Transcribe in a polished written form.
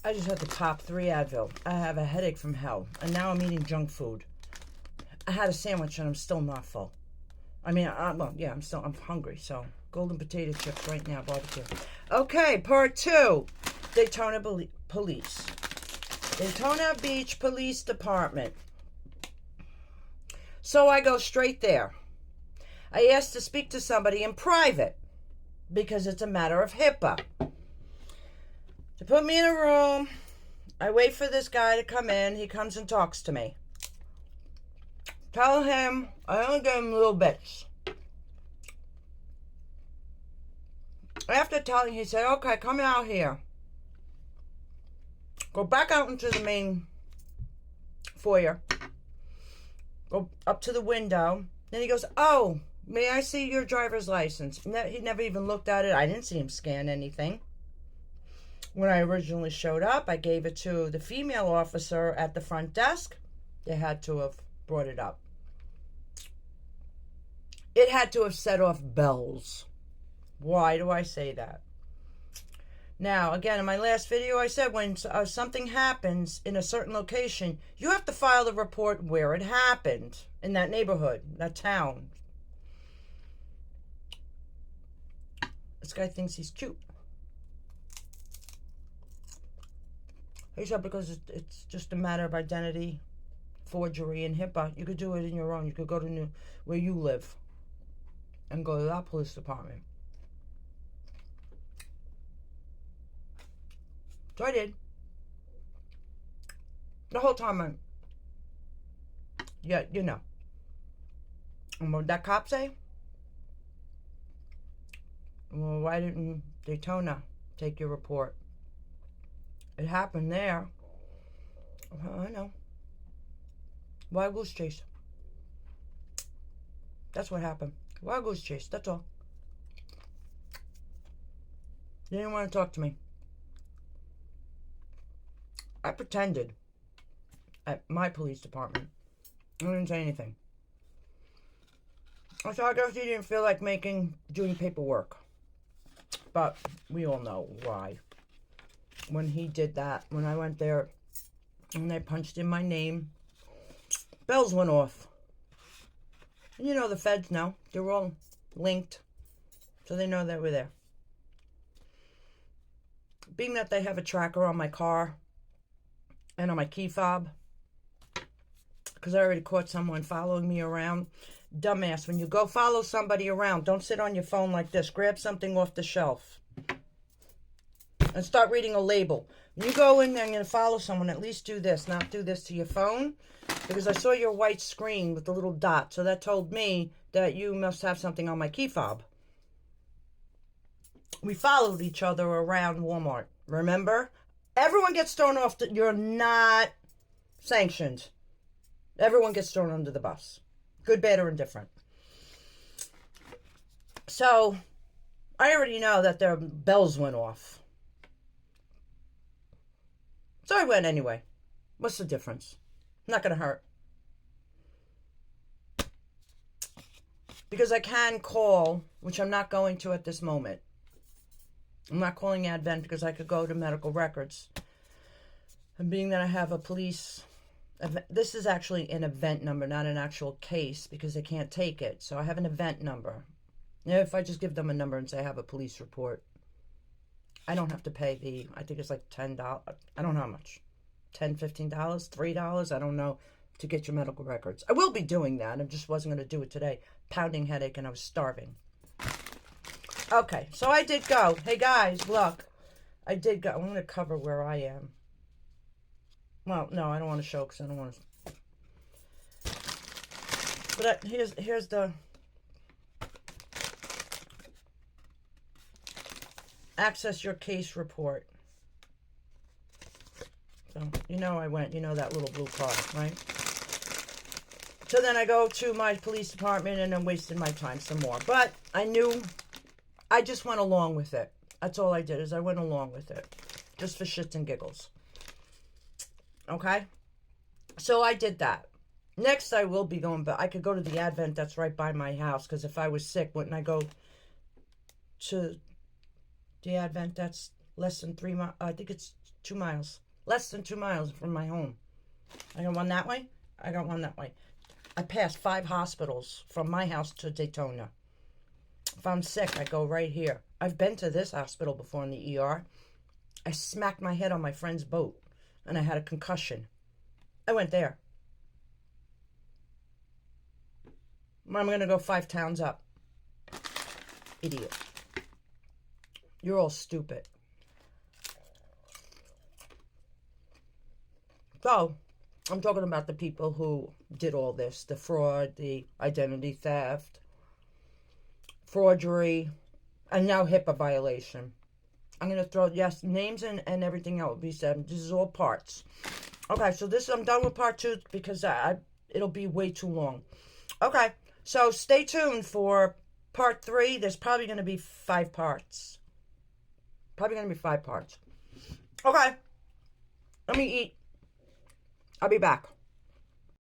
I just had to pop 3 Advil. I have a headache from hell, and now I'm eating junk food. I had a sandwich, and I'm still not full. I mean, well, yeah, I'm hungry, so golden potato chips right now, barbecue. Okay, part 2, Daytona Police. Daytona Beach Police Department. So I go straight there. I asked to speak to somebody in private because it's a matter of HIPAA. They put me in a room. I wait for this guy to come in. He comes and talks to me. Tell him I only give him little bits. After telling, he said, okay, come out here. Go back out into the main foyer. Go up to the window. Then he goes, oh, may I see your driver's license? He never even looked at it. I didn't see him scan anything. When I originally showed up, I gave it to the female officer at the front desk. They had to have brought it up. It had to have set off bells. Why do I say that? Now, again, in my last video, I said when something happens in a certain location, you have to file the report where it happened, in that neighborhood, that town. This guy thinks he's cute. He said because it's just a matter of identity, forgery, and HIPAA. You could do it in your own. You could go to where you live and go to that police department. So I did. The whole time yeah, you know. And what did that cop say? Well, why didn't Daytona take your report? It happened there. Well, I know. Wild goose chase. That's what happened. Wild goose chase, that's all. They didn't want to talk to me. I pretended at my police department. I didn't say anything. So I guess he didn't feel like doing paperwork. But we all know why. When he did that, when I went there and they punched in my name, bells went off. And you know, the feds know. They're all linked. So they know that we're there. Being that they have a tracker on my car and on my key fob, because I already caught someone following me around. Dumbass, when you go follow somebody around, don't sit on your phone like this. Grab something off the shelf and start reading a label. When you go in there and you're going to follow someone, at least do this. Not do this to your phone. Because I saw your white screen with the little dot. So that told me that you must have something on my key fob. We followed each other around Walmart. Remember? Everyone gets thrown off. You're not sanctioned. Everyone gets thrown under the bus. Good, bad, or indifferent. So, I already know that their bells went off. So I went anyway. What's the difference? Not going to hurt. Because I can call, which I'm not going to at this moment. I'm not calling Advent because I could go to medical records. And being that I have a police... This is actually an event number, not an actual case, because they can't take it. So I have an event number. If I just give them a number and say I have a police report, I don't have to pay I think it's like $10. I don't know how much. $10, $15, $3, I don't know, to get your medical records. I will be doing that. I just wasn't going to do it today. Pounding headache and I was starving. Okay, so I did go. Hey guys, look. I did go. I'm going to cover where I am. Well, no, I don't want to show because I don't want to. But here's the access your case report. So, you know I went, you know that little blue card, right? So then I go to my police department and I'm wasting my time some more. But I just went along with it. That's all I did is I went along with it. Just for shits and giggles. Okay? So I did that. Next, I will be going, but I could go to the Advent that's right by my house, because if I was sick, wouldn't I go to the Advent that's less than 3 miles. I think it's 2 miles. Less than 2 miles from my home. I got one that way. I got one that way. I passed 5 hospitals from my house to Daytona. If I'm sick, I go right here. I've been to this hospital before in the ER. I smacked my head on my friend's boat, and I had a concussion. I went there. I'm going to go 5 towns up. Idiot. You're all stupid. So, I'm talking about the people who did all this. The fraud, the identity theft, forgery, and now HIPAA violation. I'm going to throw, yes, names and everything else will be said. This is all parts. Okay, so I'm done with part 2 because it'll be way too long. Okay, so stay tuned for part 3. There's probably going to be 5 parts. Okay, let me eat. I'll be back.